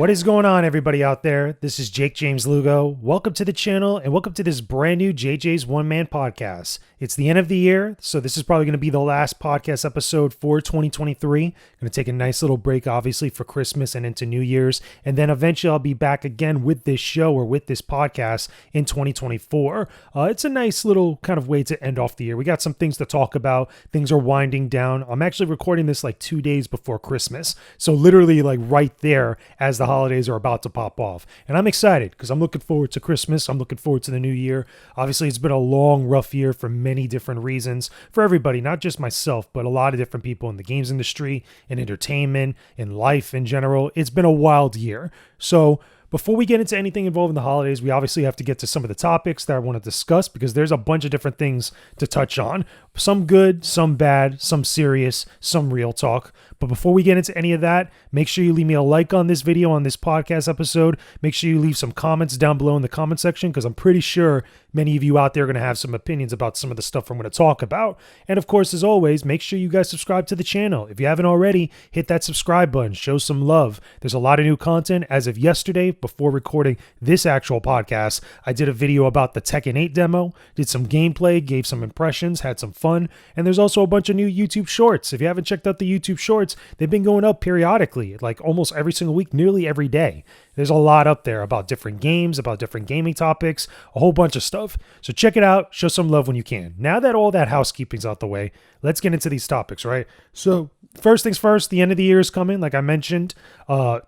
What is going on, everybody out there? This is Jakejames Lugo. Welcome to the channel and welcome to this brand new JJ's One Man Podcast. It's the end of the year, so this is probably going to be the last podcast episode for 2023. Going to take a nice little break, obviously, for Christmas and into New Year's, and then eventually I'll be back again with this show or with this podcast in 2024. It's a nice little kind of way to end off the year. We got some things to talk about. Things are winding down. I'm actually recording this like 2 days before Christmas, so literally like right there as the holidays are about to pop off. And I'm excited because I'm looking forward to Christmas. I'm looking forward to the new year. Obviously, it's been a long, rough year for many different reasons for everybody, not just myself, but a lot of different people in the games industry, in entertainment, in life in general. It's been a wild year. So before we get into anything involving the holidays, we obviously have to get to some of the topics that I want to discuss because there's a bunch of different things to touch on. Some good, some bad, some serious, some real talk. But before we get into any of that, make sure you leave me a like on this video, on this podcast episode. Make sure you leave some comments down below in the comment section because I'm pretty sure many of you out there are going to have some opinions about some of the stuff I'm going to talk about. And of course, as always, make sure you guys subscribe to the channel. If you haven't already, hit that subscribe button. Show some love. There's a lot of new content. As of yesterday, before recording this actual podcast, I did a video about the Tekken 8 demo, did some gameplay, gave some impressions, had some fun. And there's also a bunch of new YouTube shorts. If you haven't checked out the YouTube shorts, they've been going up periodically, like almost every single week, nearly every day. There's a lot up there about different games, about different gaming topics, a whole bunch of stuff. So check it out. Show some love when you can. Now that all that housekeeping's out the way, let's get into these topics, right? So first things first, the end of the year is coming. Like I mentioned,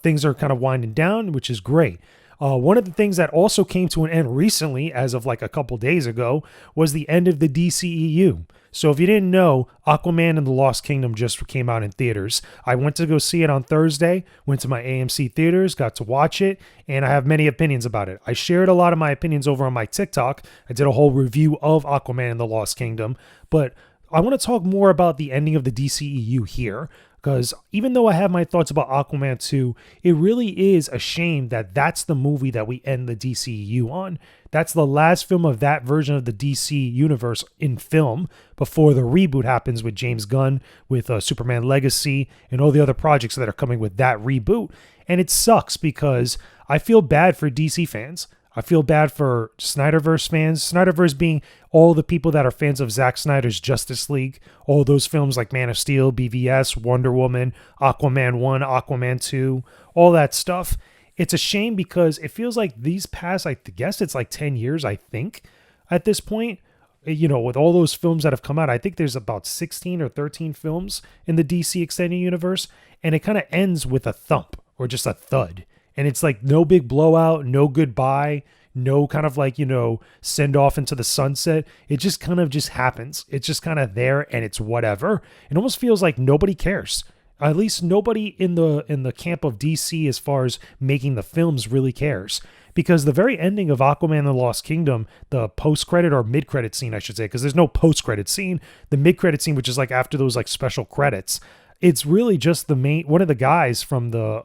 things are kind of winding down, which is great. One of the things that also came to an end recently, as of like a couple days ago, was the end of the DCEU. So if you didn't know, Aquaman and the Lost Kingdom just came out in theaters. I went to go see it on Thursday, went to my AMC theaters, got to watch it, and I have many opinions about it. I shared a lot of my opinions over on my TikTok. I did a whole review of Aquaman and the Lost Kingdom, but I want to talk more about the ending of the DCEU here. Because even though I have my thoughts about Aquaman 2, it really is a shame that that's the movie that we end the DCEU on. That's the last film of that version of the DC universe in film before the reboot happens with James Gunn, with Superman Legacy, and all the other projects that are coming with that reboot. And it sucks because I feel bad for DC fans. I feel bad for Snyderverse fans. Snyderverse being all the people that are fans of Zack Snyder's Justice League, all those films like Man of Steel, BVS, Wonder Woman, Aquaman 1, Aquaman 2, all that stuff. It's a shame because it feels like these past, I guess it's like 10 years, I think, at this point. You know, with all those films that have come out, I think there's about 16 or 13 films in the DC Extended Universe, and it kind of ends with a thump or just a thud. And it's like no big blowout, no goodbye, no kind of like, you know, send off into the sunset. It just kind of just happens. It's just kind of there and it's whatever. It almost feels like nobody cares. At least nobody in the camp of DC as far as making the films really cares. Because the very ending of Aquaman and the Lost Kingdom, the post-credit or mid-credit scene, I should say, because there's no post-credit scene, the mid-credit scene, which is like after those like special credits, it's really just the main, one of the guys from the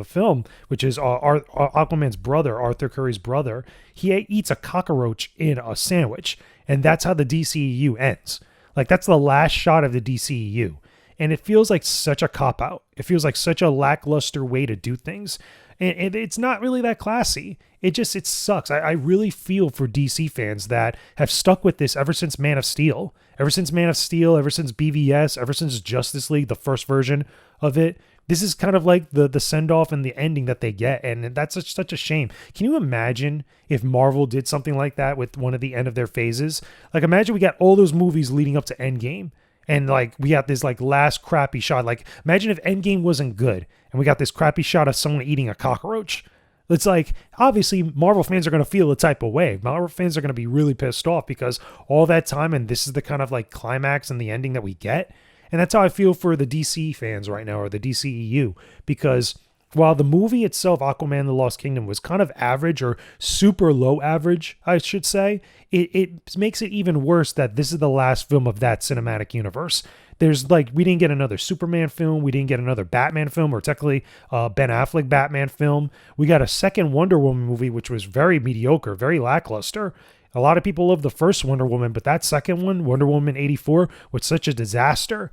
film, which is Aquaman's brother, Arthur Curry's brother. He eats a cockroach in a sandwich, and that's how the DCEU ends. Like that's the last shot of the DCEU, and it feels like such a cop-out. It feels like such a lackluster way to do things, and it's not really that classy. It sucks. I really feel for DC fans that have stuck with this ever since Man of Steel. Ever since BVS, ever since Justice League, the first version of it. This is kind of like the send-off and the ending that they get, and that's such a shame. Can you imagine if Marvel did something like that with one of the end of their phases? Like, imagine we got all those movies leading up to Endgame, and like we got this like last crappy shot. Like, imagine if Endgame wasn't good, and we got this crappy shot of someone eating a cockroach. It's like, obviously, Marvel fans are going to feel a type of way. Marvel fans are going to be really pissed off because all that time, and this is the kind of like climax and the ending that we get. And that's how I feel for the DC fans right now, or the DCEU, because while the movie itself, Aquaman and the Lost Kingdom, was kind of average or super low average, I should say, it makes it even worse that this is the last film of that cinematic universe. There's like, we didn't get another Superman film. We didn't get another Batman film, or technically Ben Affleck Batman film. We got a second Wonder Woman movie, which was very mediocre, very lackluster. A lot of people love the first Wonder Woman, but that second one, Wonder Woman 84, was such a disaster.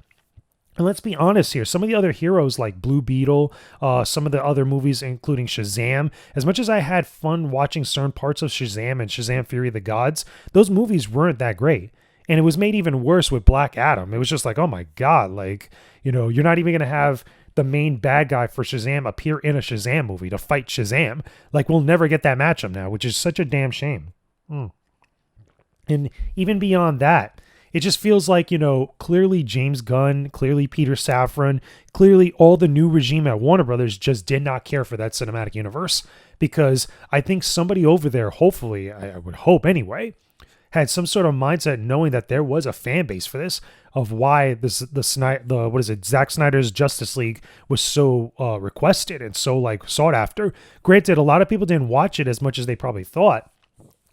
And let's be honest here, some of the other heroes like Blue Beetle, some of the other movies, including Shazam, as much as I had fun watching certain parts of Shazam and Shazam Fury of the Gods, those movies weren't that great. And it was made even worse with Black Adam. It was just like, oh my God, like, you're not even going to have the main bad guy for Shazam appear in a Shazam movie to fight Shazam. Like, we'll never get that matchup now, which is such a damn shame. And even beyond that, it just feels like, clearly James Gunn, clearly Peter Safran, clearly all the new regime at Warner Brothers just did not care for that cinematic universe, because I think somebody over there, hopefully, I would hope anyway, had some sort of mindset knowing that there was a fan base for this, of why Zack Snyder's Justice League was so requested and so like sought after. Granted, a lot of people didn't watch it as much as they probably thought,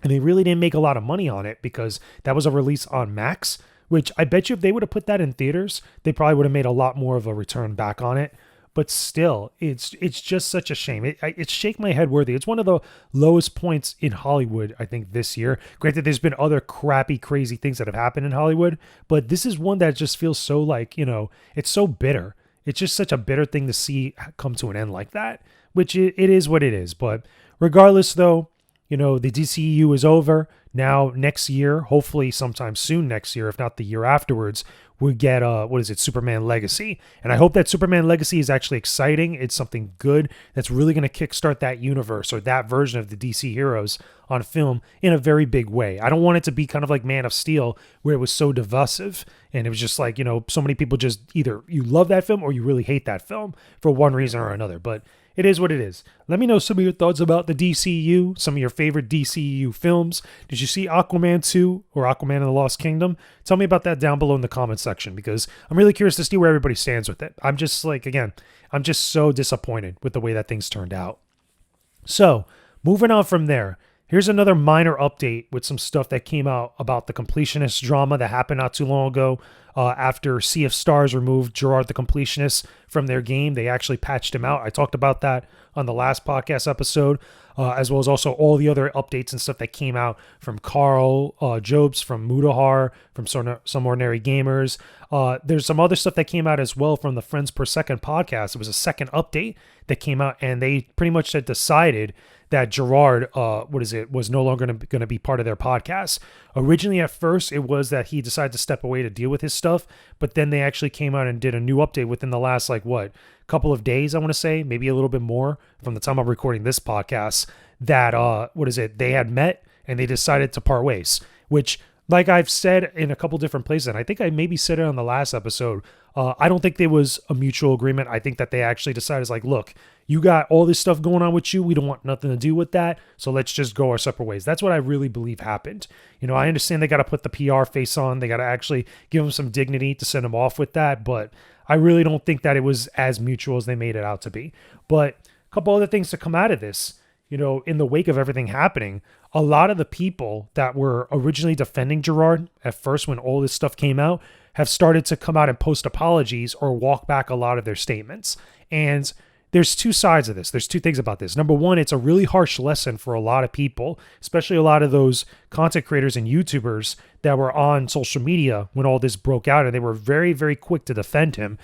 and they really didn't make a lot of money on it because that was a release on Max, which I bet you if they would have put that in theaters, they probably would have made a lot more of a return back on it. But still, it's just such a shame. It's shake my head worthy. It's one of the lowest points in Hollywood, I think, this year. Granted, there's been other crappy, crazy things that have happened in Hollywood, but this is one that just feels so like, it's so bitter. It's just such a bitter thing to see come to an end like that, which it is what it is. But regardless, though, the DCEU is over. Now, next year, hopefully sometime soon next year, if not the year afterwards, we get, Superman Legacy. And I hope that Superman Legacy is actually exciting. It's something good that's really going to kickstart that universe or that version of the DC heroes on film in a very big way. I don't want it to be kind of like Man of Steel, where it was so divisive. And it was just like, so many people just either you love that film or you really hate that film for one reason or another. But it is what it is. Let me know some of your thoughts about the DCU, some of your favorite DCU films. Did you see Aquaman 2 or Aquaman and the Lost Kingdom? Tell me about that down below in the comments section, because I'm really curious to see where everybody stands with it. I'm just like, again, I'm just so disappointed with the way that things turned out. So, moving on from there, here's another minor update with some stuff that came out about the Completionist drama that happened not too long ago. After Sea of Stars removed Gerard the Completionist from their game, they actually patched him out. I talked about that on the last podcast episode, as well as also all the other updates and stuff that came out from Carl Jobs, from Mudahar, from Some Ordinary Gamers. There's some other stuff that came out as well from the Friends Per Second podcast. It was a second update that came out, and they pretty much had decided that Gerard, was no longer going to be part of their podcast. Originally, at first, it was that he decided to step away to deal with his stuff, but then they actually came out and did a new update within the last, couple of days, I want to say, maybe a little bit more from the time I'm recording this podcast, that, they had met and they decided to part ways, which, like I've said in a couple different places, and I think I maybe said it on the last episode, I don't think there was a mutual agreement. I think that they actually decided, look, you got all this stuff going on with you. We don't want nothing to do with that. So let's just go our separate ways. That's what I really believe happened. I understand they got to put the PR face on. They got to actually give them some dignity to send them off with that. But I really don't think that it was as mutual as they made it out to be. But a couple other things to come out of this. In the wake of everything happening, a lot of the people that were originally defending Gerard at first when all this stuff came out have started to come out and post apologies or walk back a lot of their statements. And there's two sides of this. There's two things about this. Number one, it's a really harsh lesson for a lot of people, especially a lot of those content creators and YouTubers that were on social media when all this broke out, and they were very, very quick to defend him.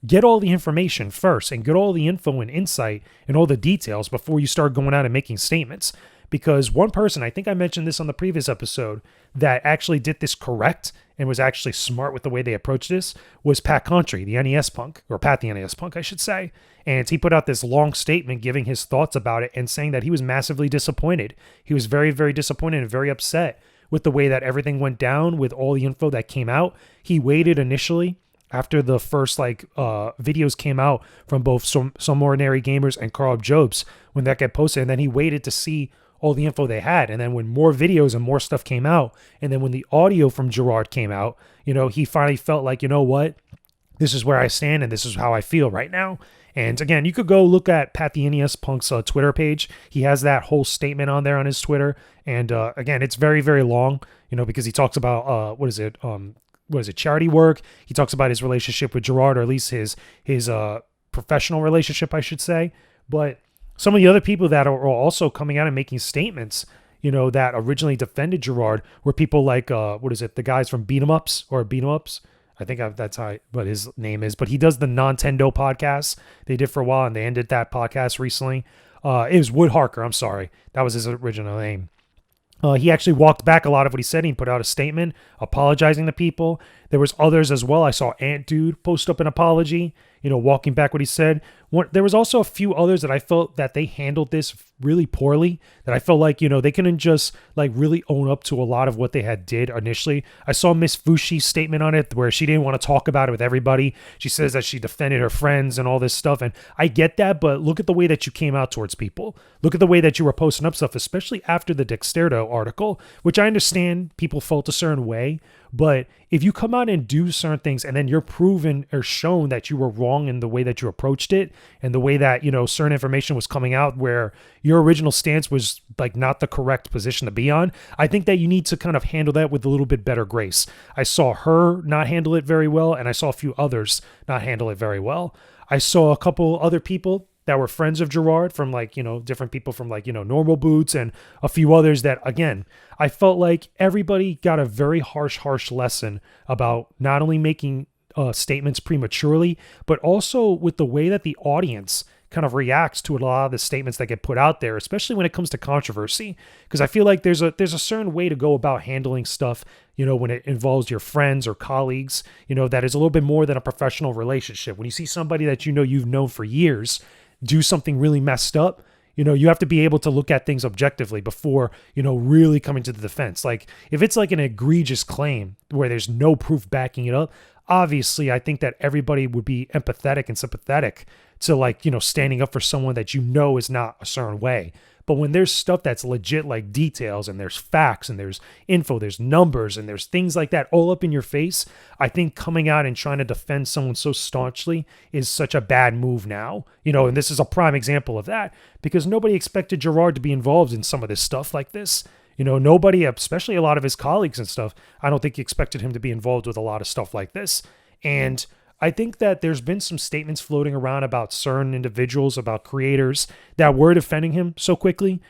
Get all the information first and get all the info and insight and all the details before you start going out and making statements. Because one person, I think I mentioned this on the previous episode, that actually did this correct and was actually smart with the way they approached this was Pat Contry, the NES punk, or Pat the NES punk, I should say. And he put out this long statement giving his thoughts about it and saying that he was massively disappointed. He was very, very disappointed and very upset with the way that everything went down with all the info that came out. He waited initially after the first videos came out from both Some Ordinary Gamers and Carl Jobs when that got posted, and then he waited to see all the info they had. And then when more videos and more stuff came out, and then when the audio from Gerard came out, he finally felt like, you know what, this is where I stand and this is how I feel right now. And again, you could go look at Pat the NES Punk's Twitter page. He has that whole statement on there on his Twitter. And again, it's very, very long, because he talks about, charity work. He talks about his relationship with Gerard, or at least his professional relationship, I should say. But some of the other people that are also coming out and making statements, that originally defended Gerard were people like, the guys from Beat 'em Ups or Beat 'em Ups. I think that's what his name is. But he does the Nintendo podcast they did for a while, and they ended that podcast recently. It was Wood Harker. I'm sorry. That was his original name. He actually walked back a lot of what he said. He put out a statement apologizing to people. There was others as well. I saw Ant Dude post up an apology, walking back what he said. There was also a few others that I felt that they handled this really poorly, that I felt like, they couldn't just like really own up to a lot of what they had did initially. I saw Miss Fushi's statement on it where she didn't want to talk about it with everybody. She says that she defended her friends and all this stuff. And I get that, but look at the way that you came out towards people. Look at the way that you were posting up stuff, especially after the Dexterdo article, which I understand people felt a certain way. But if you come out and do certain things and then you're proven or shown that you were wrong in the way that you approached it and the way that, certain information was coming out where your original stance was like not the correct position to be on, I think that you need to kind of handle that with a little bit better grace. I saw her not handle it very well, and I saw a few others not handle it very well. I saw a couple other people that were friends of Gerard from different people from Normal Boots and a few others that, again, I felt like everybody got a very harsh lesson about not only making statements prematurely, but also with the way that the audience kind of reacts to a lot of the statements that get put out there, especially when it comes to controversy. Because I feel like there's a certain way to go about handling stuff, when it involves your friends or colleagues, that is a little bit more than a professional relationship. When you see somebody that you've known for years do something really messed up, you have to be able to look at things objectively before, really coming to the defense. Like if it's like an egregious claim where there's no proof backing it up, obviously I think that everybody would be empathetic and sympathetic to standing up for someone that is not a certain way. But when there's stuff that's legit, like details and there's facts and there's info, there's numbers and there's things like that all up in your face, I think coming out and trying to defend someone so staunchly is such a bad move now. And this is a prime example of that because nobody expected Gerard to be involved in some of this stuff like this. Nobody, especially a lot of his colleagues and stuff, I don't think expected him to be involved with a lot of stuff like this. And I think that there's been some statements floating around about certain individuals, about creators that were defending him so quickly,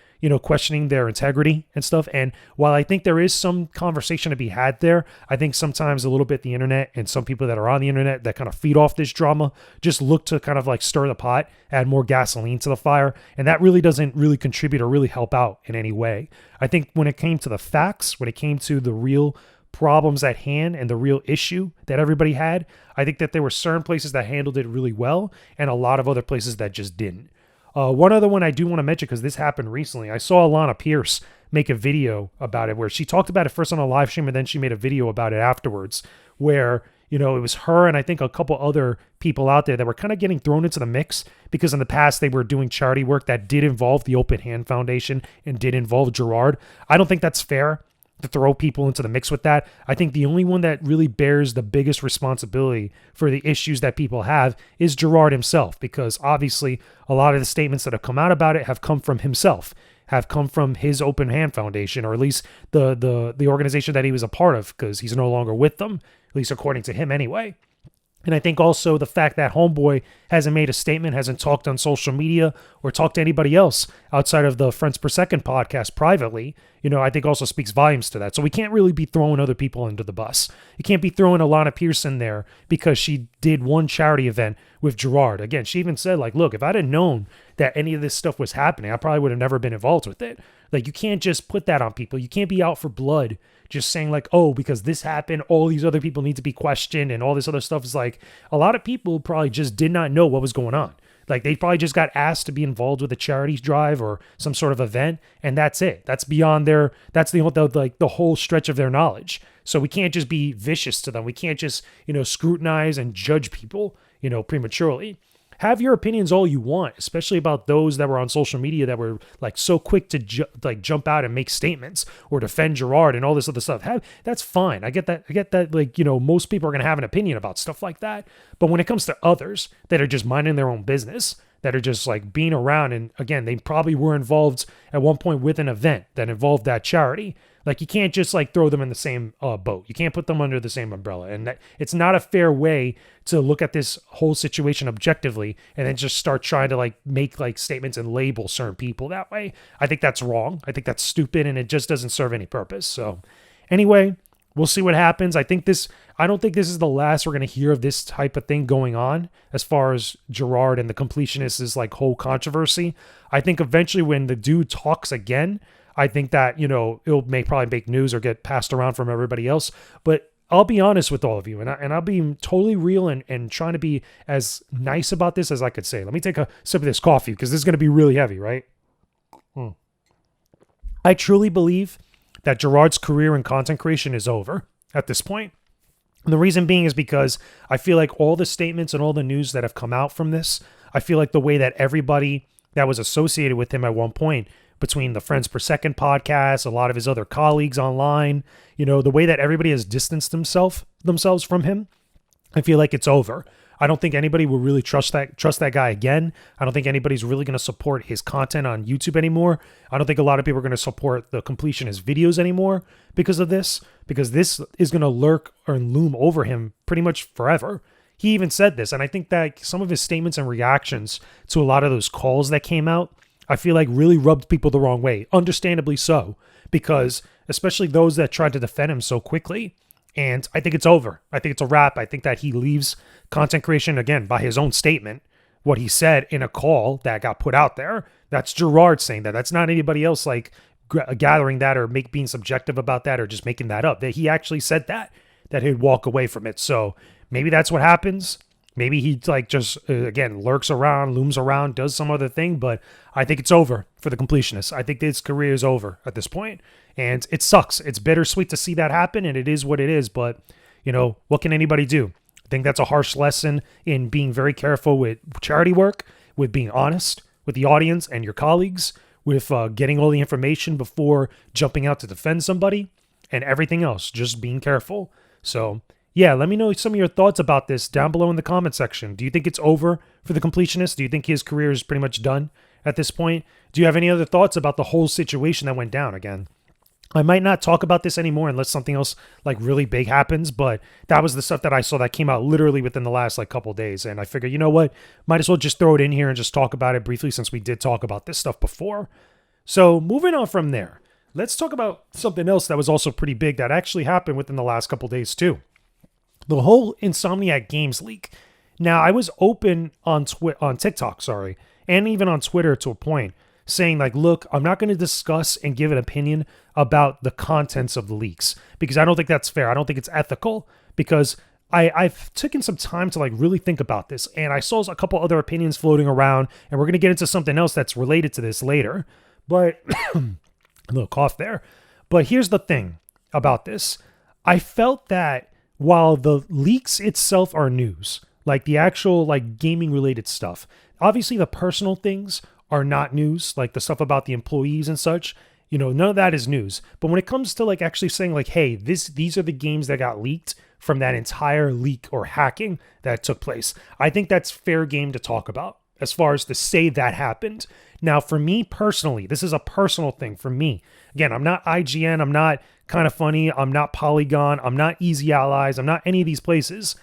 questioning their integrity and stuff. And while I think there is some conversation to be had there, I think sometimes a little bit the internet and some people that are on the internet that kind of feed off this drama just look to kind of like stir the pot, add more gasoline to the fire. And that really doesn't really contribute or really help out in any way. I think when it came to the facts, when it came to the real problems at hand and the real issue that everybody had, I think that there were certain places that handled it really well and a lot of other places that just didn't. One other one I do want to mention, because this happened recently, I saw Alana Pierce make a video about it where she talked about it first on a live stream and then she made a video about it afterwards where, it was her and I think a couple other people out there that were kind of getting thrown into the mix because in the past they were doing charity work that did involve the Open Hand Foundation and did involve Gerard. I don't think that's fair to throw people into the mix with that. I think the only one that really bears the biggest responsibility for the issues that people have is Gerard himself, because obviously a lot of the statements that have come out about it have come from himself, have come from his Open Hand Foundation, or at least the organization that he was a part of, because he's no longer with them, at least according to him anyway. And I think also the fact that Homeboy hasn't made a statement, hasn't talked on social media or talked to anybody else outside of the Friends Per Second podcast privately, I think also speaks volumes to that. So we can't really be throwing other people under the bus. You can't be throwing Alana Pierce in there because she did one charity event with Gerard. Again, she even said, like, look, if I'd have known that any of this stuff was happening, I probably would have never been involved with it. Like, you can't just put that on people. You can't be out for blood just saying like, oh, because this happened, all these other people need to be questioned and all this other stuff. Is like a lot of people probably just did not know what was going on. Like they probably just got asked to be involved with a charity drive or some sort of event, and that's it. That's beyond that's the whole stretch of their knowledge. So we can't just be vicious to them. We can't just, scrutinize and judge people, prematurely. Have your opinions all you want, especially about those that were on social media that were like so quick to jump out and make statements or defend Gerard and all this other stuff. That's fine. I get that. Like, most people are going to have an opinion about stuff like that. But when it comes to others that are just minding their own business, that are just like being around, and again, they probably were involved at one point with an event that involved that charity. Like, you can't just like throw them in the same boat. You can't put them under the same umbrella. And it's not a fair way to look at this whole situation objectively and then just start trying to like make like statements and label certain people that way. I think that's wrong. I think that's stupid, and it just doesn't serve any purpose. So anyway, we'll see what happens. I don't think this is the last we're going to hear of this type of thing going on as far as Gerard and the Completionist like whole controversy. I think eventually when the dude talks again, I think that, it'll probably make news or get passed around from everybody else. But I'll be honest with all of you, and I'll be totally real and trying to be as nice about this as I could say. Let me take a sip of this coffee because this is going to be really heavy, right? I truly believe that Gerard's career in content creation is over at this point. And the reason being is because I feel like all the statements and all the news that have come out from this, I feel like the way that everybody that was associated with him at one point, between the Friends Per Second podcast, a lot of his other colleagues online, the way that everybody has distanced themselves from him, I feel like it's over. I don't think anybody will really trust that guy again. I don't think anybody's really going to support his content on YouTube anymore. I don't think a lot of people are going to support the Completionist videos anymore because of this, because this is going to lurk or loom over him pretty much forever. He even said this, and I think that some of his statements and reactions to a lot of those calls that came out, I feel like really rubbed people the wrong way, understandably so, because especially those that tried to defend him so quickly. And I think it's over. I think it's a wrap. I think that he leaves content creation, again, by his own statement, what he said in a call that got put out there. That's Gerard saying that. That's not anybody else like gathering that or being subjective about that or just making that up. That he actually said that he'd walk away from it. So maybe that's what happens. Maybe he again, lurks around, looms around, does some other thing, but I think it's over for the Completionist. I think his career is over at this point, and it sucks. It's bittersweet to see that happen, and it is what it is, but, what can anybody do? I think that's a harsh lesson in being very careful with charity work, with being honest with the audience and your colleagues, with getting all the information before jumping out to defend somebody, and everything else, just being careful. So yeah, let me know some of your thoughts about this down below in the comment section. Do you think it's over for the Completionist? Do you think his career is pretty much done at this point? Do you have any other thoughts about the whole situation that went down again? I might not talk about this anymore unless something else like really big happens, but that was the stuff that I saw that came out literally within the last couple days. And I figured, you know what? Might as well just throw it in here and just talk about it briefly since we did talk about this stuff before. So moving on from there, let's talk about something else that was also pretty big that actually happened within the last couple days too. The whole Insomnniac Games leak. Now, I was open on TikTok, and even on Twitter to a point, saying look, I'm not going to discuss and give an opinion about the contents of the leaks because I don't think that's fair. I don't think it's ethical because I've taken some time to really think about this, and I saw a couple other opinions floating around, and we're going to get into something else that's related to this later. But a little cough there. But here's the thing about this. I felt that while the leaks itself are news, the actual gaming related stuff, obviously the personal things are not news, the stuff about the employees and such, none of that is news. But when it comes to actually saying hey, these are the games that got leaked from that entire leak or hacking that took place, I think that's fair game to talk about as far as to say that happened. Now, for me personally, this is a personal thing for me. Again, I'm not IGN, I'm not Kind of Funny, I'm not Polygon, I'm not Easy Allies, I'm not any of these places.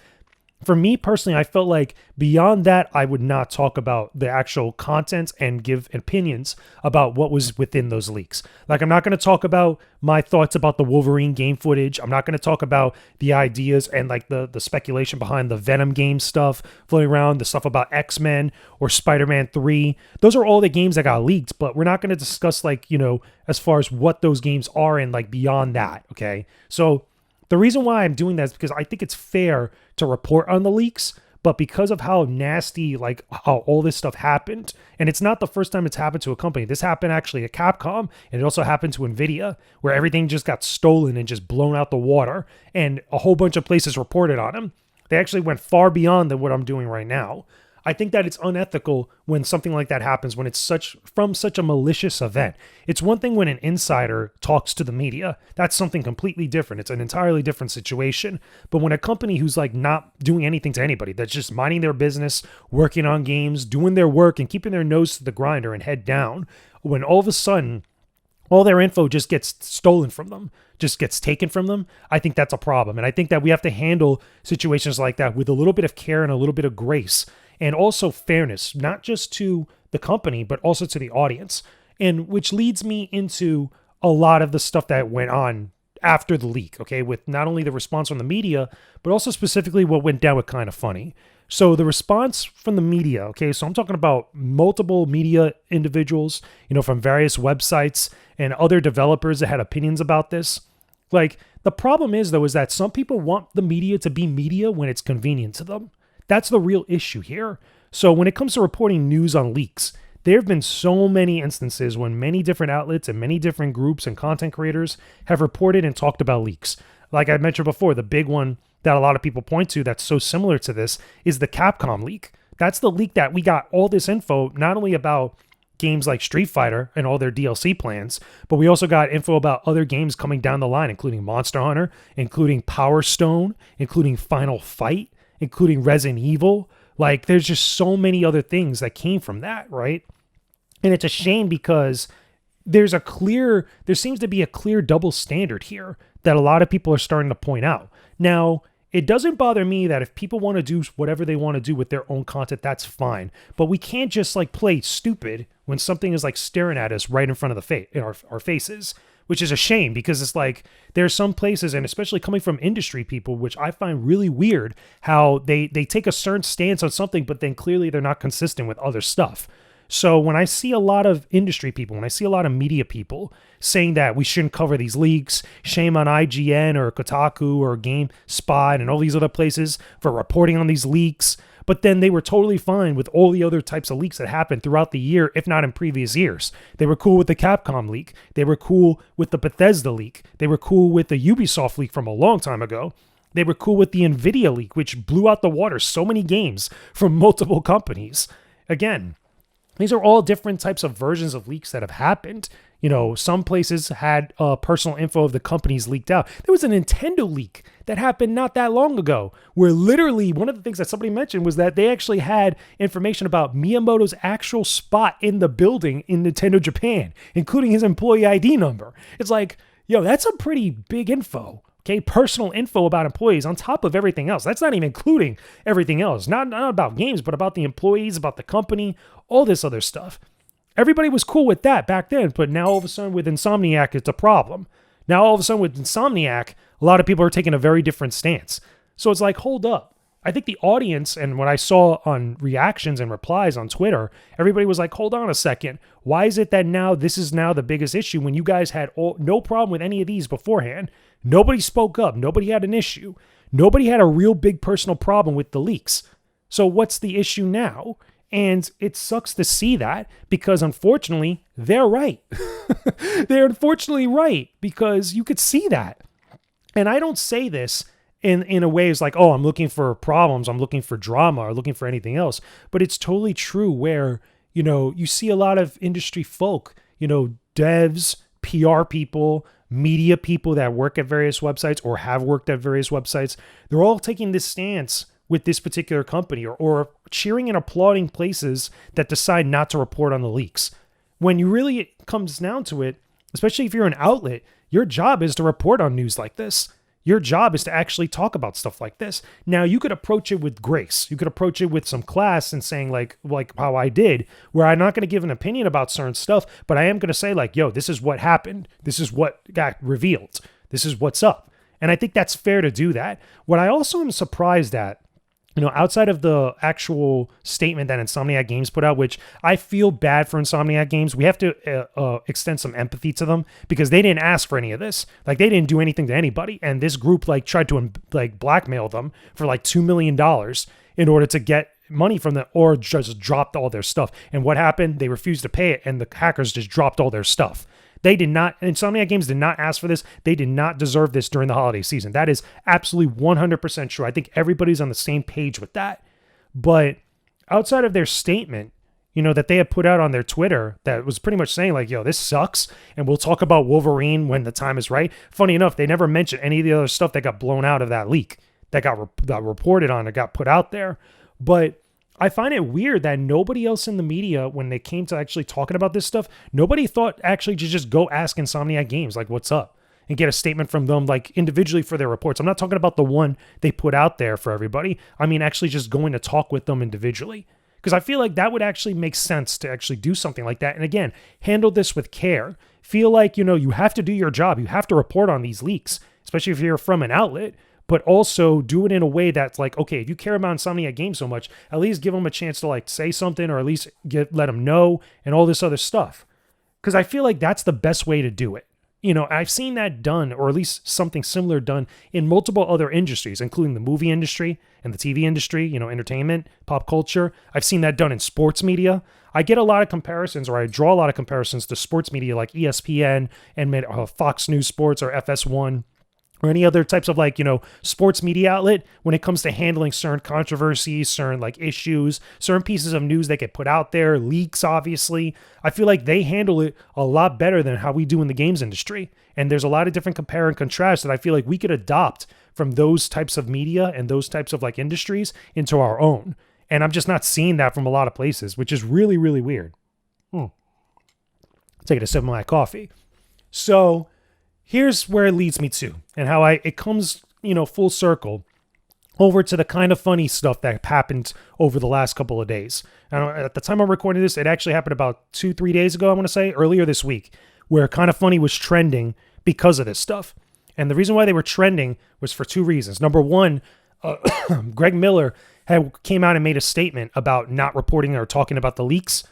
For me personally, I felt like beyond that, I would not talk about the actual content and give opinions about what was within those leaks. I'm not going to talk about my thoughts about the Wolverine game footage. I'm not going to talk about the ideas and the speculation behind the Venom game stuff floating around, the stuff about X-Men or Spider-Man 3. Those are all the games that got leaked, but we're not going to discuss as far as what those games are and beyond that, okay? So the reason why I'm doing that is because I think it's fair to report on the leaks, but because of how nasty, how all this stuff happened, and it's not the first time it's happened to a company. This happened actually at Capcom, and it also happened to Nvidia, where everything just got stolen and just blown out the water, and a whole bunch of places reported on them. They actually went far beyond than what I'm doing right now. I think that it's unethical when something like that happens, when it's from such a malicious event. It's one thing when an insider talks to the media. That's something completely different. It's an entirely different situation. But when a company who's not doing anything to anybody, that's just minding their business, working on games, doing their work, and keeping their nose to the grinder and head down, when all of a sudden all their info just gets stolen from them, just gets taken from them, I think that's a problem. And I think that we have to handle situations like that with a little bit of care and a little bit of grace. And also fairness, not just to the company, but also to the audience. And which leads me into a lot of the stuff that went on after the leak, okay, with not only the response from the media, but also specifically what went down with Kind of Funny. So the response from the media, okay, so I'm talking about multiple media individuals, from various websites and other developers that had opinions about this. Like, the problem is, though, is that some people want the media to be media when it's convenient to them. That's the real issue here. So when it comes to reporting news on leaks, there have been so many instances when many different outlets and many different groups and content creators have reported and talked about leaks. Like I mentioned before, the big one that a lot of people point to that's so similar to this is the Capcom leak. That's the leak that we got all this info, not only about games like Street Fighter and all their DLC plans, but we also got info about other games coming down the line, including Monster Hunter, including Power Stone, including Final Fight, including Resident Evil. Like, there's just so many other things that came from that, right? And it's a shame because there seems to be a clear double standard here that a lot of people are starting to point out. Now, it doesn't bother me that if people want to do whatever they want to do with their own content, that's fine. But we can't just play stupid when something is staring at us right in front of in our faces, which is a shame because it's there are some places, and especially coming from industry people, which I find really weird, how they take a certain stance on something, but then clearly they're not consistent with other stuff. So when I see a lot of industry people, when I see a lot of media people saying that we shouldn't cover these leaks, shame on IGN or Kotaku or GameSpot and all these other places for reporting on these leaks, but then they were totally fine with all the other types of leaks that happened throughout the year, if not in previous years. They were cool with the Capcom leak. They were cool with the Bethesda leak. They were cool with the Ubisoft leak from a long time ago. They were cool with the Nvidia leak, which blew out the water so many games from multiple companies. Again, these are all different types of versions of leaks that have happened. Some places had personal info of the companies leaked out. There was a Nintendo leak that happened not that long ago, where literally one of the things that somebody mentioned was that they actually had information about Miyamoto's actual spot in the building in Nintendo Japan, including his employee ID number. It's that's a pretty big info. Okay, personal info about employees on top of everything else. That's not even including everything else. Not about games, but about the employees, about the company, all this other stuff. Everybody was cool with that back then, but now all of a sudden with Insomniac, it's a problem. Now all of a sudden with Insomniac, a lot of people are taking a very different stance. So it's hold up. I think the audience, and what I saw on reactions and replies on Twitter, everybody was hold on a second. Why is it that now this is now the biggest issue when you guys had no problem with any of these beforehand? Nobody spoke up. Nobody had an issue. Nobody had a real big personal problem with the leaks. So what's the issue now? And it sucks to see that because unfortunately, they're right. They're unfortunately right because you could see that. And I don't say this in a way it's oh, I'm looking for problems, I'm looking for drama or looking for anything else. But it's totally true where, you see a lot of industry folk, devs, PR people, media people that work at various websites or have worked at various websites. They're all taking this stance with this particular company or cheering and applauding places that decide not to report on the leaks. When it comes down to it, especially if you're an outlet, your job is to report on news like this. Your job is to actually talk about stuff like this. Now, you could approach it with grace. You could approach it with some class and saying like how I did, where I'm not going to give an opinion about certain stuff, but I am going to say yo, this is what happened. This is what got revealed. This is what's up. And I think that's fair to do that. What I also am surprised at, outside of the actual statement that Insomniac Games put out, which I feel bad for Insomniac Games, we have to extend some empathy to them because they didn't ask for any of this. They didn't do anything to anybody. And this group tried to blackmail them for $2 million in order to get money from them or just dropped all their stuff. And what happened? They refused to pay it and the hackers just dropped all their stuff. Insomniac Games did not ask for this. They did not deserve this during the holiday season. That is absolutely 100% true. I think everybody's on the same page with that. But outside of their statement, that they had put out on their Twitter that was pretty much saying yo, this sucks. And we'll talk about Wolverine when the time is right. Funny enough, they never mentioned any of the other stuff that got blown out of that leak that got reported on or got put out there. But I find it weird that nobody else in the media, when they came to actually talking about this stuff, nobody thought actually to just go ask Insomniac Games, what's up? And get a statement from them, individually for their reports. I'm not talking about the one they put out there for everybody. I mean, actually just going to talk with them individually. Because I feel like that would actually make sense to actually do something like that. And again, handle this with care. Feel like, you have to do your job. You have to report on these leaks, especially if you're from an outlet, but also do it in a way that's like, okay, if you care about Insomniac Games so much, at least give them a chance to like say something, or at least let them know and all this other stuff. Because I feel like that's the best way to do it. I've seen that done, or at least something similar done in multiple other industries, including the movie industry and the TV industry, entertainment, pop culture. I've seen that done in sports media. I get a lot of comparisons, or I draw a lot of comparisons to sports media like ESPN and Fox News Sports or FS1 or any other types of sports media outlet when it comes to handling certain controversies, certain issues, certain pieces of news that get put out there, leaks, obviously. I feel like they handle it a lot better than how we do in the games industry. And there's a lot of different compare and contrast that I feel like we could adopt from those types of media and those types of industries into our own. And I'm just not seeing that from a lot of places, which is really, really weird. Taking a sip of my coffee. So here's where it leads me to, and how it comes, full circle over to the kind of funny stuff that happened over the last couple of days. And at the time I'm recording this, it actually happened about 2-3 days ago, I want to say, earlier this week, where Kind of Funny was trending because of this stuff. And the reason why they were trending was for two reasons. Number one, Greg Miller came out and made a statement about not reporting or talking about the leaks,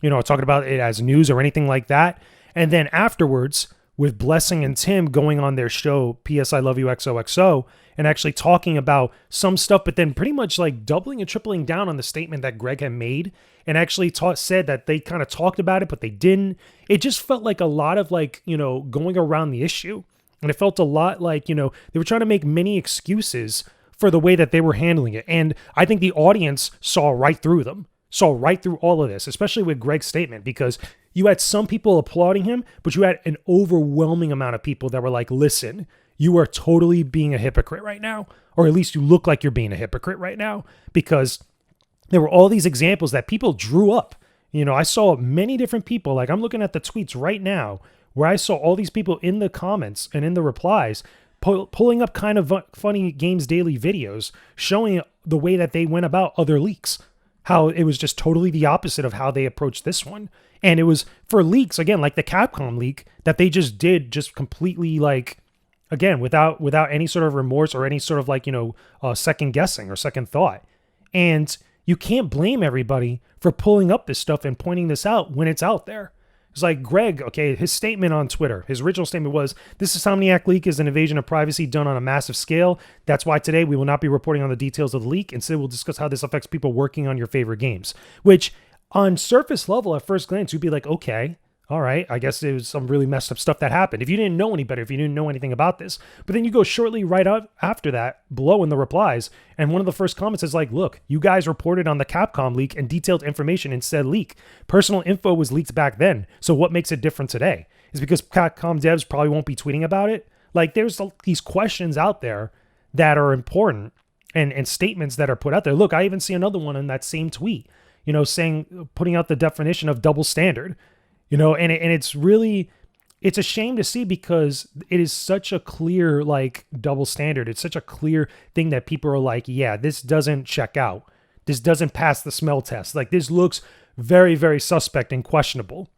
talking about it as news or anything like that. And then afterwards, with Blessing and Tim going on their show, P.S. I Love You XOXO, and actually talking about some stuff, but then pretty much doubling and tripling down on the statement that Greg had made, and actually said that they kind of talked about it, but they didn't. It just felt like a lot of going around the issue. And it felt a lot like, they were trying to make many excuses for the way that they were handling it. And I think the audience saw right through them, saw right through all of this, especially with Greg's statement, because you had some people applauding him, but you had an overwhelming amount of people that were like, listen, you are totally being a hypocrite right now, or at least you look like you're being a hypocrite right now, because there were all these examples that people drew up. I saw many different people, I'm looking at the tweets right now, where I saw all these people in the comments and in the replies pulling up Kind of Funny Games daily videos showing the way that they went about other leaks, how it was just totally the opposite of how they approached this one. And it was for leaks, again, like the Capcom leak, that they just did just completely again, without any sort of remorse or any sort of second guessing or second thought. And you can't blame everybody for pulling up this stuff and pointing this out when it's out there. It's like Greg, okay, his statement on Twitter, his original statement was, this Insomniac leak is an invasion of privacy done on a massive scale. That's why today we will not be reporting on the details of the leak. Instead, we'll discuss how this affects people working on your favorite games. Which, on surface level, at first glance, you'd be like, okay, all right, I guess it was some really messed up stuff that happened. If you didn't know any better, if you didn't know anything about this. But then you go shortly right after that, below in the replies, and one of the first comments is like, look, you guys reported on the Capcom leak and detailed information in said leak. Personal info was leaked back then, so what makes it different today? Is because Capcom devs probably won't be tweeting about it? There's these questions out there that are important, and statements that are put out there. Look, I even see another one in that same tweet, putting out the definition of double standard. And it's really, it's a shame to see, because it is such a clear, double standard. It's such a clear thing that people are like, yeah, this doesn't check out. This doesn't pass the smell test. This looks very, very suspect and questionable.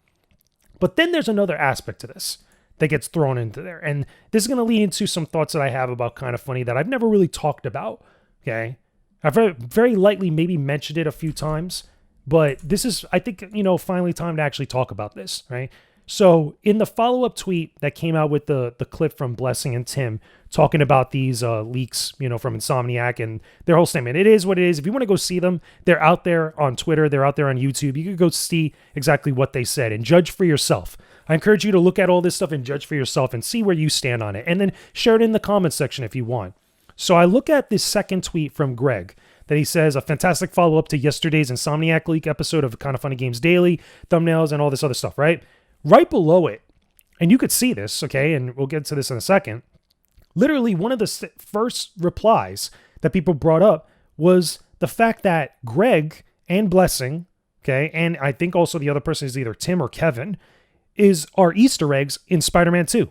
But then there's another aspect to this that gets thrown into there. And this is going to lead into some thoughts that I have about Kind of Funny that I've never really talked about. Okay. I've very lightly maybe mentioned it a few times. But this is, I think, finally time to actually talk about this, right? So in the follow-up tweet that came out with the clip from Blessing and Tim talking about these leaks, from Insomniac and their whole statement, it is what it is. If you want to go see them, they're out there on Twitter. They're out there on YouTube. You can go see exactly what they said and judge for yourself. I encourage you to look at all this stuff and judge for yourself and see where you stand on it. And then share it in the comments section if you want. So I look at this second tweet from Greg, that he says, a fantastic follow-up to yesterday's Insomniac leak episode of Kind of Funny Games Daily, thumbnails, and all this other stuff, right? Right below it, and you could see this, okay, and we'll get to this in a second, literally one of the first replies that people brought up was the fact that Greg and Blessing, okay, and I think also the other person is either Tim or Kevin, are Easter eggs in Spider-Man 2.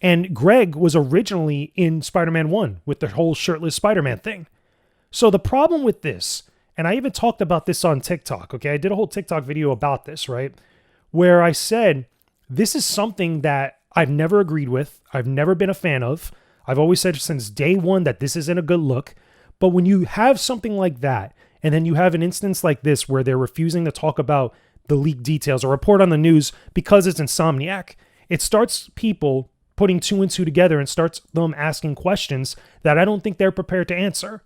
And Greg was originally in Spider-Man 1 with the whole shirtless Spider-Man thing. So the problem with this, And I even talked about this on TikTok, okay? I did a whole TikTok video about this, right? Where I said, this is something that I've never agreed with. I've never been a fan of. I've always said since day one that this isn't a good look. But when you have something like that, and then you have an instance like this where they're refusing to talk about the leaked details or report on the news because it's Insomniac, it starts people putting two and two together and starts them asking questions that I don't think they're prepared to answer.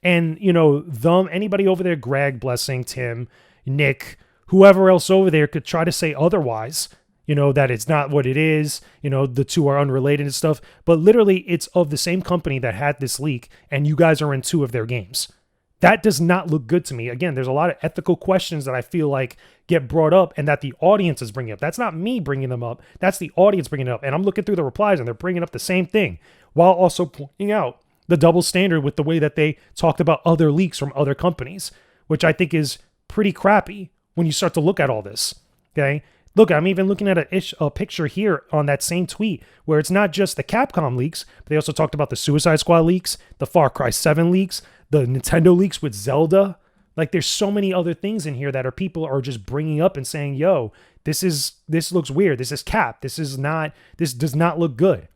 And, anybody over there, Greg, Blessing, Tim, Nick, whoever else over there could try to say otherwise, that it's not what it is, the two are unrelated and stuff. But literally, it's of the same company that had this leak, and you guys are in two of their games. That does not look good to me. Again, there's a lot of ethical questions that I feel like get brought up and that the audience is bringing up. That's not me bringing them up. That's the audience bringing it up. And I'm looking through the replies, and they're bringing up the same thing while also pointing out the double standard with the way that they talked about other leaks from other companies, which I think is pretty crappy when you start to look at all this, okay? Look, I'm even looking at a picture here on that same tweet where it's not just the Capcom leaks, but they also talked about the Suicide Squad leaks, the Far Cry 7 leaks, the Nintendo leaks with Zelda. Like, there's so many other things in here that people are just bringing up and saying, yo, this looks weird. This is cap. This does not look good.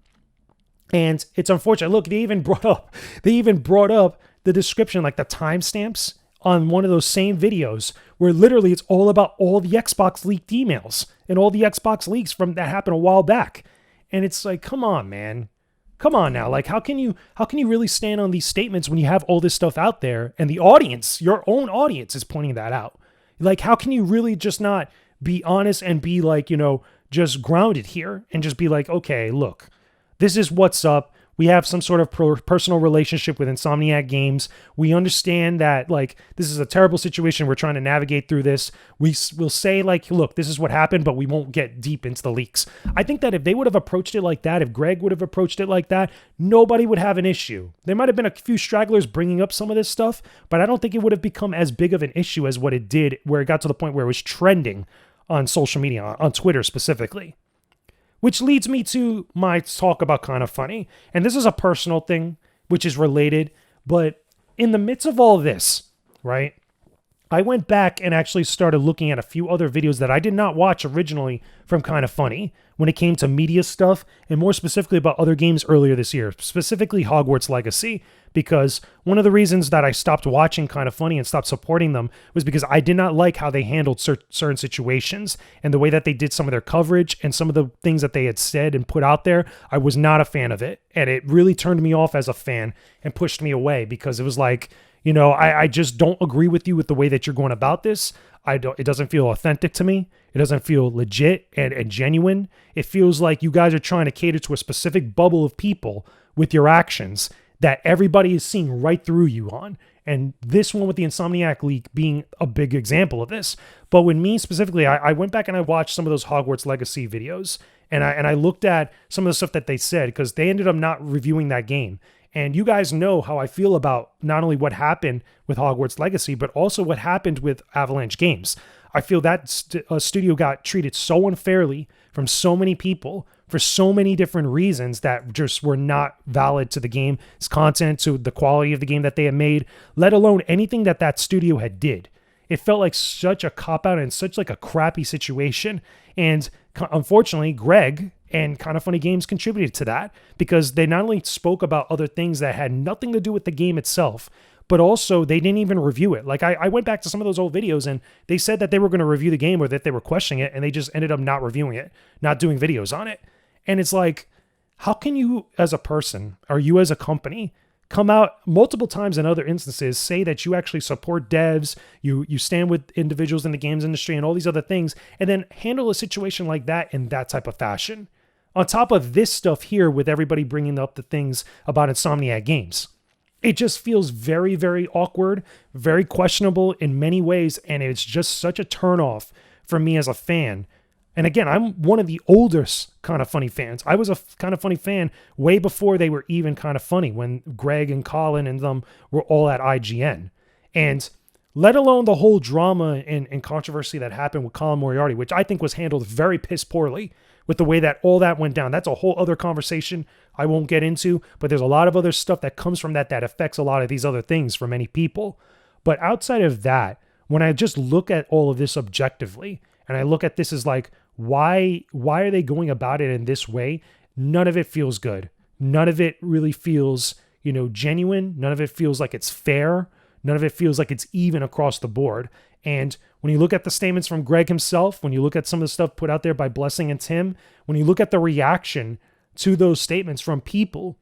And it's unfortunate. Look, they even brought up the description, like the timestamps on one of those same videos where literally it's all about all the Xbox leaked emails and all the Xbox leaks from that happened a while back. And it's like, come on, man. Come on now. Like, how can you really stand on these statements when you have all this stuff out there and the audience, your own audience, is pointing that out? Like, how can you really just not be honest and be like, just grounded here and just be like, okay, look, this is what's up. We have some sort of personal relationship with Insomniac Games. We understand that, like, this is a terrible situation. We're trying to navigate through this. Will say, like, look, this is what happened, but we won't get deep into the leaks. I think that if they would have approached it like that, if Greg would have approached it like that, nobody would have an issue. There might have been a few stragglers bringing up some of this stuff, but I don't think it would have become as big of an issue as what it did, where it got to the point where it was trending on social media, on Twitter specifically. Which leads me to my talk about Kind of Funny. And this is a personal thing, which is related. But in the midst of all this, right, I went back and actually started looking at a few other videos that I did not watch originally from Kind of Funny when it came to media stuff, and more specifically about other games earlier this year, specifically Hogwarts Legacy. Because one of the reasons that I stopped watching Kind of Funny and stopped supporting them was because I did not like how they handled certain situations and the way that they did some of their coverage and some of the things that they had said and put out there. I was not a fan of it. And it really turned me off as a fan and pushed me away because it was like, I just don't agree with you with the way that you're going about this. It doesn't feel authentic to me. It doesn't feel legit and genuine. It feels like you guys are trying to cater to a specific bubble of people with your actions that everybody is seeing right through you on. And this one with the Insomniac leak being a big example of this. But with me specifically, I went back and I watched some of those Hogwarts Legacy videos. And I looked at some of the stuff that they said, because they ended up not reviewing that game. And you guys know how I feel about not only what happened with Hogwarts Legacy, but also what happened with Avalanche Games. I feel that studio got treated so unfairly from so many people for so many different reasons that just were not valid to the game's content, to the quality of the game that they had made, let alone anything that studio had did. It felt like such a cop-out and such like a crappy situation. And unfortunately, Greg and Kind of Funny Games contributed to that, because they not only spoke about other things that had nothing to do with the game itself, but also they didn't even review it. Like I went back to some of those old videos and they said that they were going to review the game or that they were questioning it, and they just ended up not reviewing it, not doing videos on it. And it's like, how can you as a person or you as a company come out multiple times in other instances, say that you actually support devs, you stand with individuals in the games industry and all these other things, and then handle a situation like that in that type of fashion? On top of this stuff here with everybody bringing up the things about Insomniac Games. It just feels very, very awkward, very questionable in many ways, and it's just such a turnoff for me as a fan. And again, I'm one of the oldest Kind of Funny fans. I was a Kind of Funny fan way before they were even Kind of Funny, when Greg and Colin and them were all at IGN. And let alone the whole drama and controversy that happened with Colin Moriarty, which I think was handled very piss poorly with the way that all that went down. That's a whole other conversation I won't get into, but there's a lot of other stuff that comes from that affects a lot of these other things for many people. But outside of that, when I just look at all of this objectively, and I look at this as like, why are they going about it in this way? None of it feels good. None of it really feels, genuine. None of it feels like it's fair. None of it feels like it's even across the board. And when you look at the statements from Greg himself, when you look at some of the stuff put out there by Blessing and Tim, when you look at the reaction to those statements from people,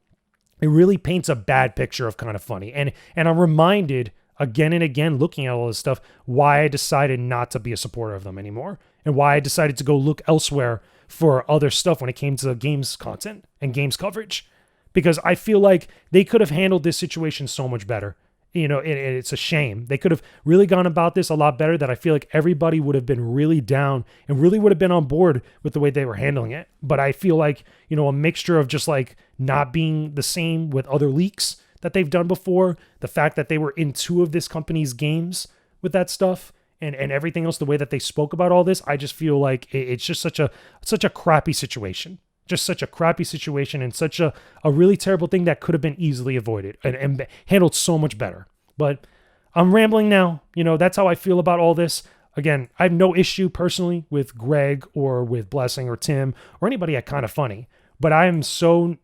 it really paints a bad picture of Kind of Funny. And I'm reminded again and again, looking at all this stuff, why I decided not to be a supporter of them anymore, and why I decided to go look elsewhere for other stuff when it came to games content and games coverage, because I feel like they could have handled this situation so much better. It's a shame. They could have really gone about this a lot better, that I feel like everybody would have been really down and really would have been on board with the way they were handling it. But I feel like, a mixture of just like not being the same with other leaks that they've done before, the fact that they were in two of this company's games with that stuff, and everything else, the way that they spoke about all this, I just feel like it's just such a crappy situation. Just such a crappy situation, and such a really terrible thing that could have been easily avoided and handled so much better. But I'm rambling now. That's how I feel about all this. Again, I have no issue personally with Greg or with Blessing or Tim or anybody at Kind of Funny. But I am so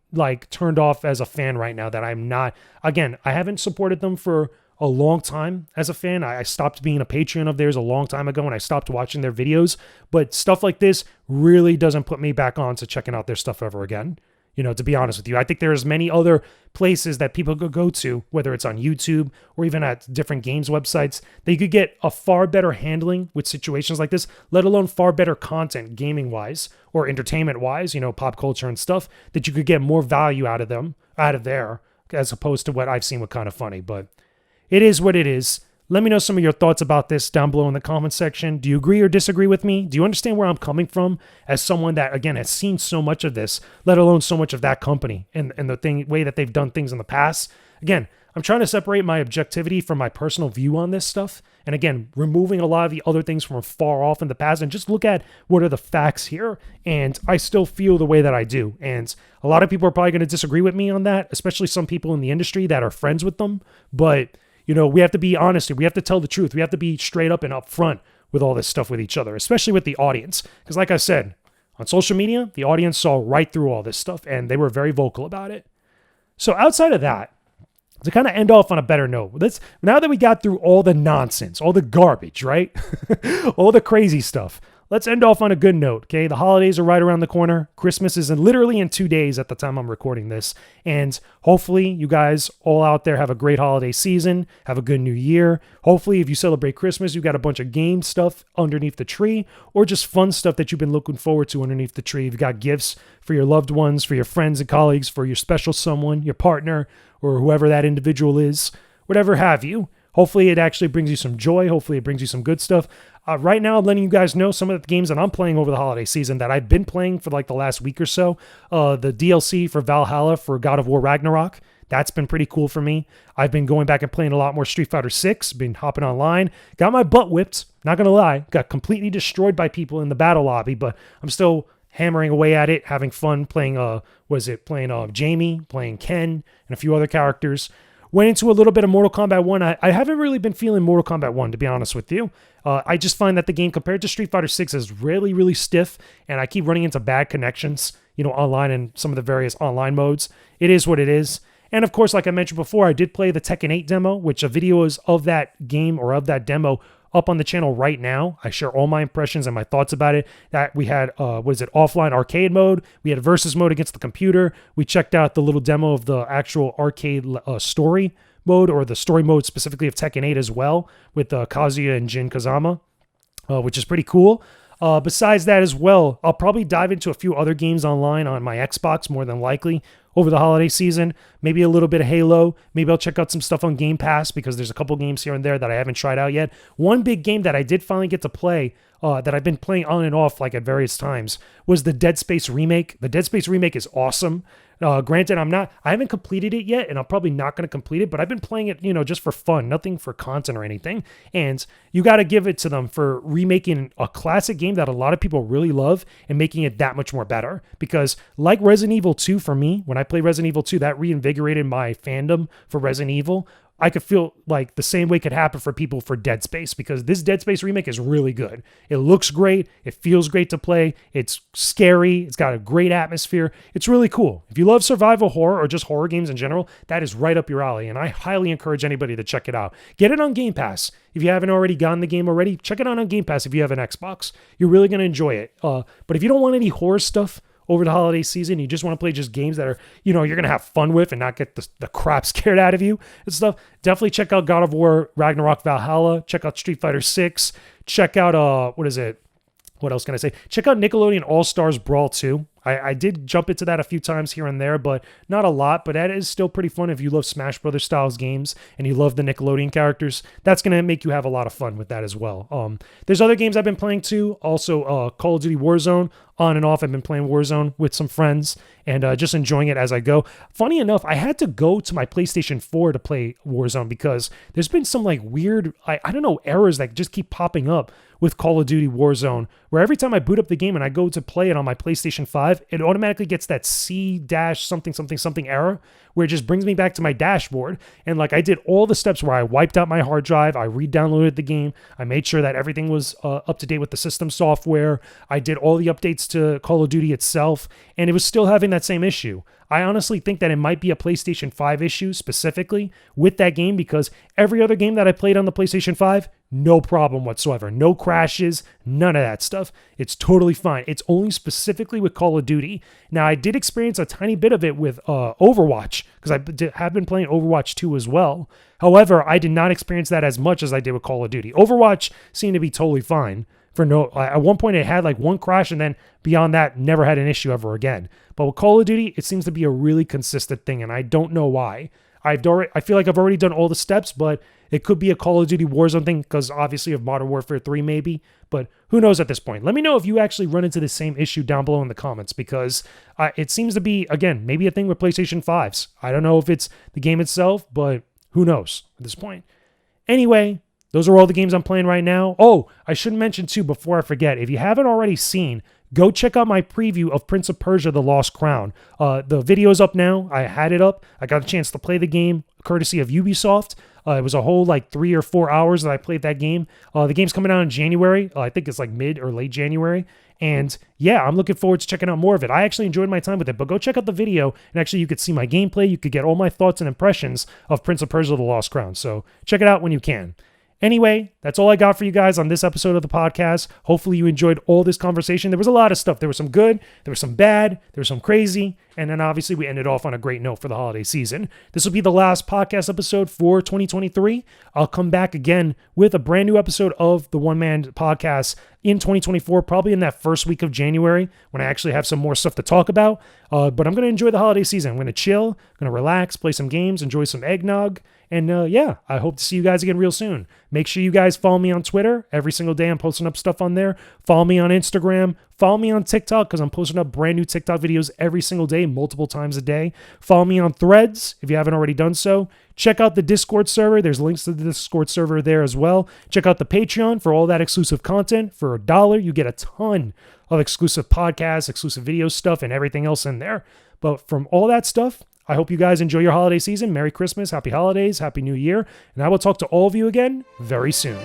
turned off as a fan right now that I'm not. Again, I haven't supported them for a long time as a fan. I stopped being a Patreon of theirs a long time ago, and I stopped watching their videos. But stuff like this really doesn't put me back on to checking out their stuff ever again. To be honest with you, I think there's many other places that people could go to, whether it's on YouTube or even at different games websites, they could get a far better handling with situations like this, let alone far better content gaming wise or entertainment wise, pop culture and stuff, that you could get more value out of there, as opposed to what I've seen with Kind of Funny. But it is what it is. Let me know some of your thoughts about this down below in the comment section. Do you agree or disagree with me? Do you understand where I'm coming from as someone that, again, has seen so much of this, let alone so much of that company and the way that they've done things in the past? Again, I'm trying to separate my objectivity from my personal view on this stuff. And again, removing a lot of the other things from far off in the past and just look at what are the facts here. And I still feel the way that I do. And a lot of people are probably going to disagree with me on that, especially some people in the industry that are friends with them. But we have to be honest. We have to tell the truth. We have to be straight up and upfront with all this stuff with each other, especially with the audience. Because like I said, on social media, the audience saw right through all this stuff and they were very vocal about it. So outside of that, to kind of end off on a better note, now that we got through all the nonsense, all the garbage, right? All the crazy stuff, let's end off on a good note, okay? The holidays are right around the corner. Christmas is literally in 2 days at the time I'm recording this. And hopefully you guys all out there have a great holiday season, have a good new year. Hopefully if you celebrate Christmas, you got a bunch of game stuff underneath the tree, or just fun stuff that you've been looking forward to underneath the tree. You've got gifts for your loved ones, for your friends and colleagues, for your special someone, your partner, or whoever that individual is, whatever have you. Hopefully it actually brings you some joy. Hopefully it brings you some good stuff. Right now, I'm letting you guys know some of the games that I'm playing over the holiday season that I've been playing for the last week or so. The DLC for Valhalla for God of War Ragnarok. That's been pretty cool for me. I've been going back and playing a lot more Street Fighter 6, been hopping online. Got my butt whipped, not going to lie. Got completely destroyed by people in the battle lobby, but I'm still hammering away at it, having fun playing, Jamie, playing Ken, and a few other characters. Went into a little bit of Mortal Kombat 1. I haven't really been feeling Mortal Kombat 1, to be honest with you. I just find that the game, compared to Street Fighter 6, is really, really stiff, and I keep running into bad connections, online in some of the various online modes. It is what it is. And of course, like I mentioned before, I did play the Tekken 8 demo, which a video is of that game or of that demo up on the channel right now. I share all my impressions and my thoughts about it. That we had, offline arcade mode. We had versus mode against the computer. We checked out the little demo of the actual arcade story mode, or the story mode specifically of Tekken 8 as well, with Kazuya and Jin Kazama, which is pretty cool. Besides that as well, I'll probably dive into a few other games online on my Xbox, more than likely, over the holiday season. Maybe a little bit of Halo. Maybe I'll check out some stuff on Game Pass, because there's a couple games here and there that I haven't tried out yet. One big game that I did finally get to play, that I've been playing on and off at various times, was the Dead Space remake. The Dead Space remake is awesome. Granted, I haven't completed it yet, and I'm probably not going to complete it, but I've been playing it, just for fun, nothing for content or anything. And you got to give it to them for remaking a classic game that a lot of people really love and making it that much more better. Because like Resident Evil 2 for me, when I played Resident Evil 2, that reinvigorated my fandom for Resident Evil. I could feel like the same way could happen for people for Dead Space, because this Dead Space remake is really good. It looks great. It feels great to play. It's scary. It's got a great atmosphere. It's really cool. If you love survival horror or just horror games in general, that is right up your alley, and I highly encourage anybody to check it out. Get it on Game Pass. If you haven't already gotten the game already, check it out on Game Pass if you have an Xbox. You're really going to enjoy it. But if you don't want any horror stuff over the holiday season, you just want to play just games that are, you're going to have fun with and not get the crap scared out of you and stuff, definitely check out God of War Ragnarok Valhalla. Check out Street Fighter 6. Check out, what else can I say? Check out Nickelodeon All-Stars Brawl 2. I did jump into that a few times here and there, but not a lot. But that is still pretty fun if you love Smash Brothers styles games and you love the Nickelodeon characters. That's going to make you have a lot of fun with that as well. There's other games I've been playing too. Also, Call of Duty Warzone. On and off, I've been playing Warzone with some friends and just enjoying it as I go. Funny enough, I had to go to my PlayStation 4 to play Warzone because there's been some like weird, I don't know, errors that just keep popping up with Call of Duty Warzone, where every time I boot up the game and I go to play it on my PlayStation 5, it automatically gets that C-something error where it just brings me back to my dashboard. And like I did all the steps where I wiped out my hard drive, I re-downloaded the game, I made sure that everything was up to date with the system software, I did all the updates to Call of Duty itself, and it was still having that same issue. I honestly think that it might be a PlayStation 5 issue specifically with that game, because every other game that I played on the PlayStation 5, no problem whatsoever. No crashes, none of that stuff. It's totally fine. It's only specifically with Call of Duty. Now, I did experience a tiny bit of it with Overwatch, because I have been playing Overwatch 2 as well. However, I did not experience that as much as I did with Call of Duty. Overwatch seemed to be totally fine. At one point it had like one crash, and then beyond that, never had an issue ever again. But with Call of Duty, it seems to be a really consistent thing, and I don't know why. I feel like I've already done all the steps, but it could be a Call of Duty Warzone thing because obviously of Modern Warfare 3 maybe, but who knows at this point. Let me know if you actually run into the same issue down below in the comments, because it seems to be, again, maybe a thing with PlayStation 5s. I don't know if it's the game itself, but who knows at this point. Anyway, those are all the games I'm playing right now. Oh, I should mention too, before I forget, if you haven't already seen, go check out my preview of Prince of Persia: The Lost Crown. The video's up now. I had it up. I got a chance to play the game courtesy of Ubisoft. It was a whole like 3 or 4 hours that I played that game. The game's coming out in January. I think it's like mid or late January. And yeah, I'm looking forward to checking out more of it. I actually enjoyed my time with it, but go check out the video and actually you could see my gameplay. You could get all my thoughts and impressions of Prince of Persia: The Lost Crown. So check it out when you can. Anyway, that's all I got for you guys on this episode of the podcast. Hopefully you enjoyed all this conversation. There was a lot of stuff. There was some good, there was some bad, there was some crazy, and then obviously we ended off on a great note for the holiday season. This will be the last podcast episode for 2023. I'll come back again with a brand new episode of the One Man Podcast in 2024, probably in that first week of January when I actually have some more stuff to talk about. But I'm going to enjoy the holiday season. I'm going to chill, I'm going to relax, play some games, enjoy some eggnog. And yeah, I hope to see you guys again real soon. Make sure you guys follow me on Twitter. Every single day I'm posting up stuff on there. Follow me on Instagram. Follow me on TikTok because I'm posting up brand new TikTok videos every single day, multiple times a day. Follow me on Threads if you haven't already done so. Check out the Discord server. There's links to the Discord server there as well. Check out the Patreon for all that exclusive content. For $1, you get a ton of exclusive podcasts, exclusive video stuff, and everything else in there. But from all that stuff, I hope you guys enjoy your holiday season. Merry Christmas, Happy Holidays, Happy New Year, and I will talk to all of you again very soon.